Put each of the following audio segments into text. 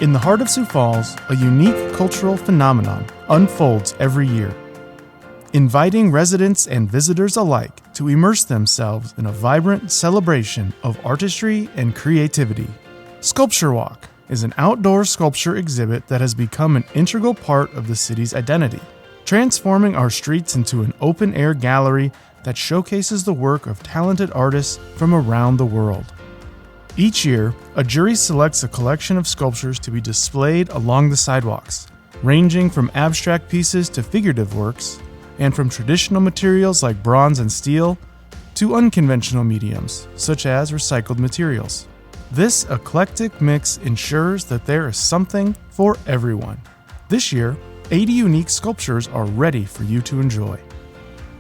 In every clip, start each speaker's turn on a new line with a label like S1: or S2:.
S1: In the heart of Sioux Falls, a unique cultural phenomenon unfolds every year, inviting residents and visitors alike to immerse themselves in a vibrant celebration of artistry and creativity. SculptureWalk is an outdoor sculpture exhibit that has become an integral part of the city's identity, transforming our streets into an open-air gallery that showcases the work of talented artists from around the world. Each year, a jury selects a collection of sculptures to be displayed along the sidewalks, ranging from abstract pieces to figurative works, and from traditional materials like bronze and steel to unconventional mediums, such as recycled materials. This eclectic mix ensures that there is something for everyone. This year, 80 unique sculptures are ready for you to enjoy.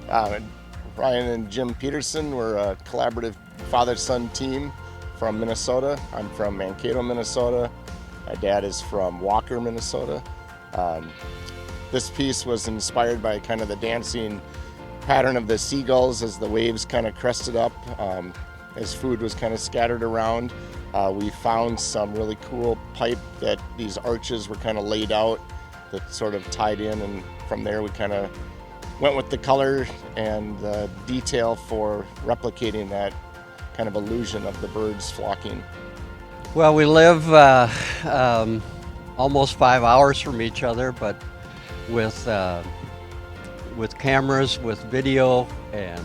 S2: Ryan and Jim Peterson, we're a collaborative father-son team from Minnesota. I'm from Mankato, Minnesota. My dad is from Walker, Minnesota. This piece was inspired by kind of the dancing pattern of the seagulls as the waves kind of crested up, as food was kind of scattered around. We found some really cool pipe that these arches were kind of laid out that sort of tied in, and from there we kind of went with the color and the detail for replicating that kind of illusion of the birds flocking.
S3: Well, we live almost 5 hours from each other, but with cameras, with video and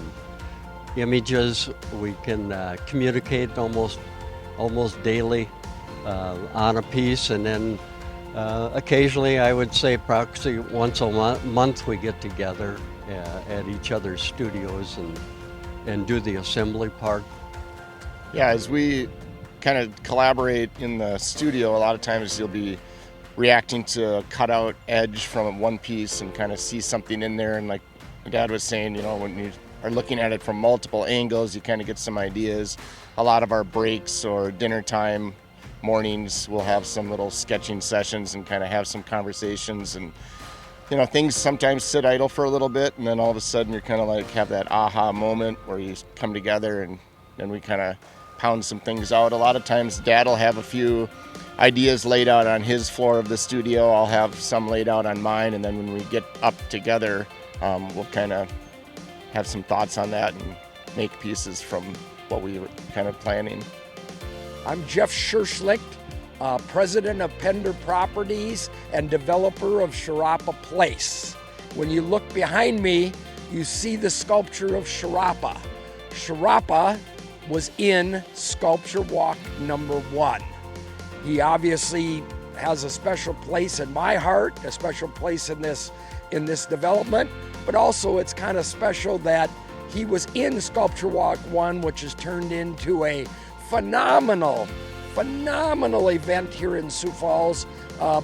S3: images, we can communicate almost daily on a piece, and then occasionally, I would say approximately once a month, we get together at each other's studios and do the assembly part.
S2: Yeah, as we kind of collaborate in the studio, a lot of times you'll be reacting to a cutout edge from one piece and kind of see something in there. And like my dad was saying, you know, when you are looking at it from multiple angles, you kind of get some ideas. A lot of our breaks or dinner time mornings, we'll have some little sketching sessions and kind of have some conversations. And, you know, things sometimes sit idle for a little bit, and then all of a sudden you're kind of like have that aha moment where you come together and we kind of pound some things out. A lot of times Dad will have a few ideas laid out on his floor of the studio. I'll have some laid out on mine, and then when we get up together, we'll kind of have some thoughts on that and make pieces from what we were kind of planning.
S4: I'm Jeff Scherschlicht, president of Pender Properties and developer of Sharapa Place. When you look behind me, you see the sculpture of Sharapa. Sharapa was in SculptureWalk #1. He obviously has a special place in my heart, a special place in this development, but also it's kind of special that he was in SculptureWalk 1, which has turned into a phenomenal event here in Sioux Falls,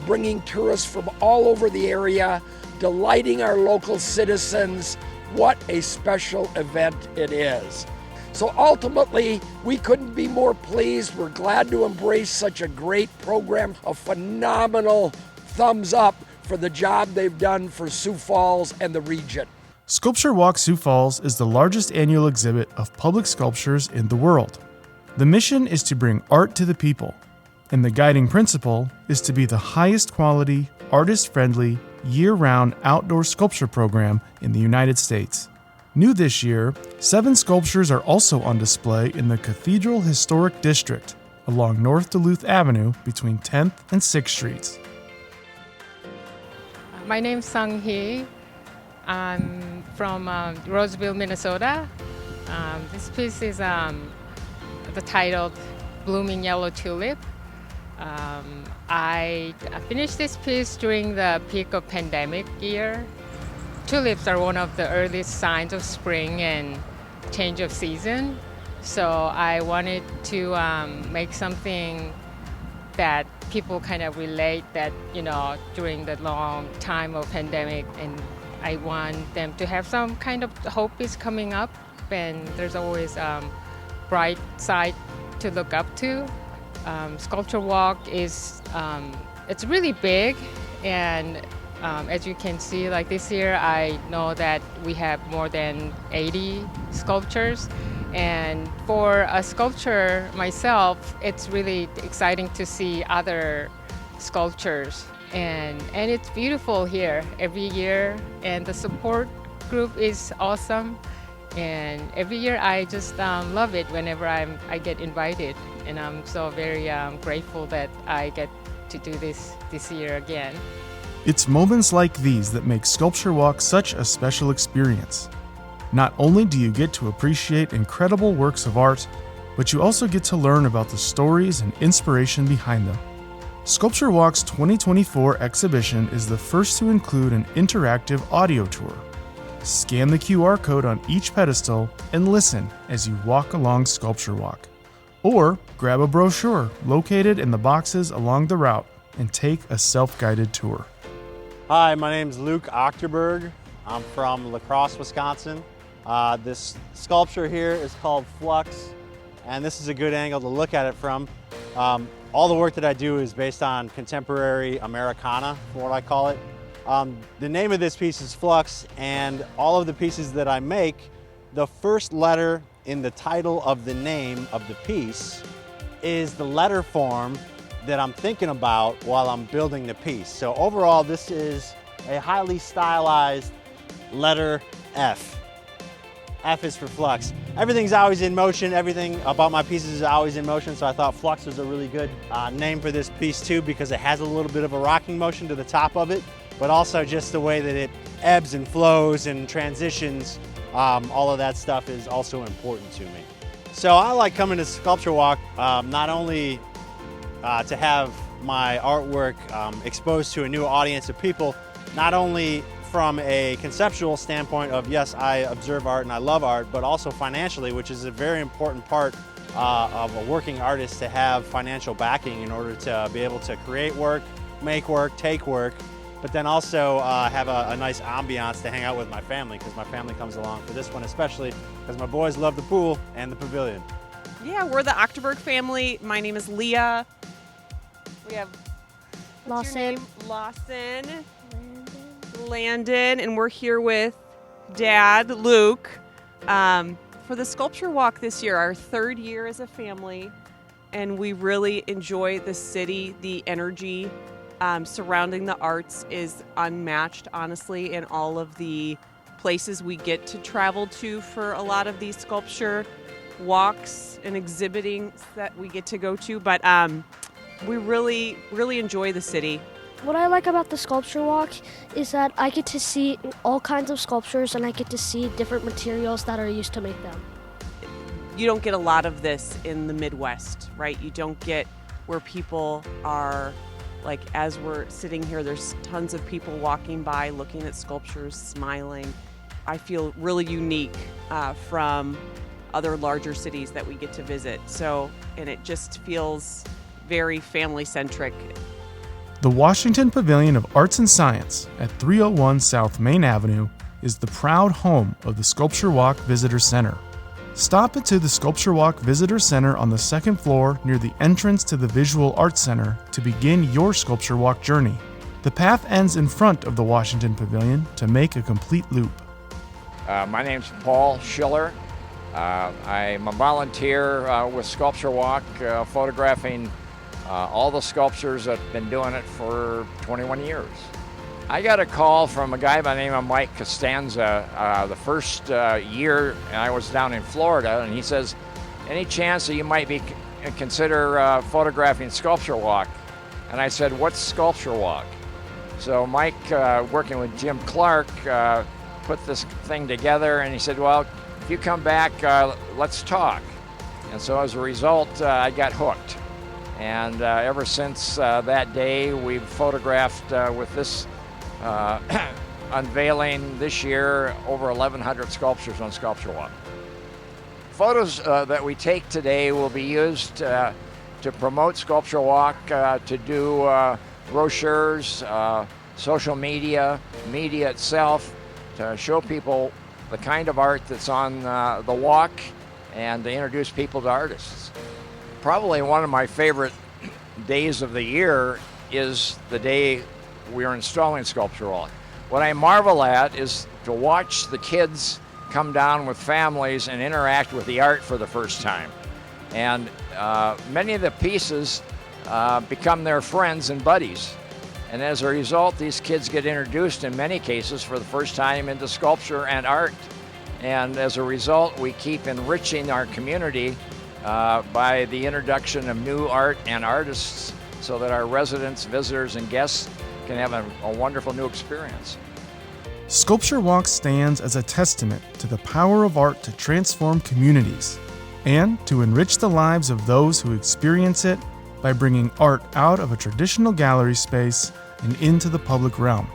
S4: bringing tourists from all over the area, delighting our local citizens. What a special event it is. So ultimately, we couldn't be more pleased. We're glad to embrace such a great program. A phenomenal thumbs up for the job they've done for Sioux Falls and the region.
S1: SculptureWalk Sioux Falls is the largest annual exhibit of public sculptures in the world. The mission is to bring art to the people, and the guiding principle is to be the highest quality, artist-friendly, year-round outdoor sculpture program in the United States. New this year, 7 sculptures are also on display in the Cathedral Historic District along North Duluth Avenue between 10th and 6th Streets.
S5: My name's Sung Hee. I'm from Roseville, Minnesota. This piece is the title Blooming Yellow Tulip. I finished this piece during the peak of pandemic year. Tulips are one of the earliest signs of spring and change of season. So I wanted to make something that people kind of relate that, you know, during the long time of pandemic, and I want them to have some kind of hope is coming up, and there's always bright side to look up to. SculptureWalk is, it's really big, and as you can see, like this year, I know that we have more than 80 sculptures, And for a sculpture myself, it's really exciting to see other sculptures. And it's beautiful here every year, and the support group is awesome. And every year I just love it whenever I get invited. And I'm so very grateful that I get to do this year again.
S1: It's moments like these that make SculptureWalk such a special experience. Not only do you get to appreciate incredible works of art, but you also get to learn about the stories and inspiration behind them. SculptureWalk's 2024 exhibition is the first to include an interactive audio tour. Scan the QR code on each pedestal and listen as you walk along SculptureWalk. Or grab a brochure located in the boxes along the route and take a self-guided tour.
S6: Hi, my name is Luke Ochterberg. I'm from La Crosse, Wisconsin. This sculpture here is called Flux, and this is a good angle to look at it from. All the work that I do is based on contemporary Americana, what I call it. The name of this piece is Flux, and all of the pieces that I make, the first letter in the title of the name of the piece is the letter form that I'm thinking about while I'm building the piece. So overall, this is a highly stylized letter F. F is for Flux. Everything's always in motion. Everything about my pieces is always in motion, so I thought Flux was a really good name for this piece too, because it has a little bit of a rocking motion to the top of it, but also just the way that it ebbs and flows and transitions. All of that stuff is also important to me. So I like coming to SculptureWalk not only to have my artwork exposed to a new audience of people, not only from a conceptual standpoint of, yes, I observe art and I love art, but also financially, which is a very important part of a working artist, to have financial backing in order to be able to create work, make work, take work, but then also have a nice ambiance to hang out with my family, because my family comes along for this one, especially because my boys love the pool and the pavilion.
S7: Yeah, we're the Ochterberg family. My name is Leah. We have
S8: Lawson.
S7: Lawson. Landon, and we're here with Dad, Luke, for the Sculpture Walk this year, our third year as a family, and we really enjoy the city. The energy surrounding the arts is unmatched, honestly, in all of the places we get to travel to for a lot of these sculpture walks and exhibiting that we get to go to, but we really, really enjoy the city.
S8: What I like about the Sculpture Walk is that I get to see all kinds of sculptures, and I get to see different materials that are used to make them.
S7: You don't get a lot of this in the Midwest, right? You don't get where people are, like, as we're sitting here, there's tons of people walking by, looking at sculptures, smiling. I feel really unique from other larger cities that we get to visit. So, and it just feels very family-centric.
S1: The Washington Pavilion of Arts and Science at 301 South Main Avenue is the proud home of the SculptureWalk Visitor Center. Stop into the SculptureWalk Visitor Center on the second floor near the entrance to the Visual Arts Center to begin your SculptureWalk journey. The path ends in front of the Washington Pavilion to make a complete loop.
S9: My name's Paul Schiller. I'm a volunteer with SculptureWalk, photographing all the sculptures that have been doing it for 21 years. I got a call from a guy by the name of Mike Costanza the first year, and I was down in Florida, and he says, any chance that you might consider photographing SculptureWalk? And I said, what's SculptureWalk? So Mike, working with Jim Clark, put this thing together, and he said, well, if you come back, let's talk. And so as a result, I got hooked. And ever since that day, we've photographed with this unveiling this year over 1,100 sculptures on SculptureWalk. Photos that we take today will be used to promote SculptureWalk, to do brochures, social media, media itself, to show people the kind of art that's on the walk, and to introduce people to artists. Probably one of my favorite days of the year is the day we are installing SculptureWalk. What I marvel at is to watch the kids come down with families and interact with the art for the first time. And many of the pieces become their friends and buddies. And as a result, these kids get introduced in many cases for the first time into sculpture and art. And as a result, we keep enriching our community by the introduction of new art and artists so that our residents, visitors, and guests can have a wonderful new experience.
S1: SculptureWalk stands as a testament to the power of art to transform communities and to enrich the lives of those who experience it by bringing art out of a traditional gallery space and into the public realm.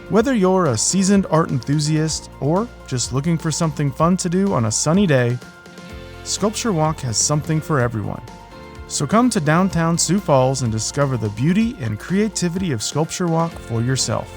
S1: Whether you're a seasoned art enthusiast or just looking for something fun to do on a sunny day, SculptureWalk has something for everyone. So come to downtown Sioux Falls and discover the beauty and creativity of SculptureWalk for yourself.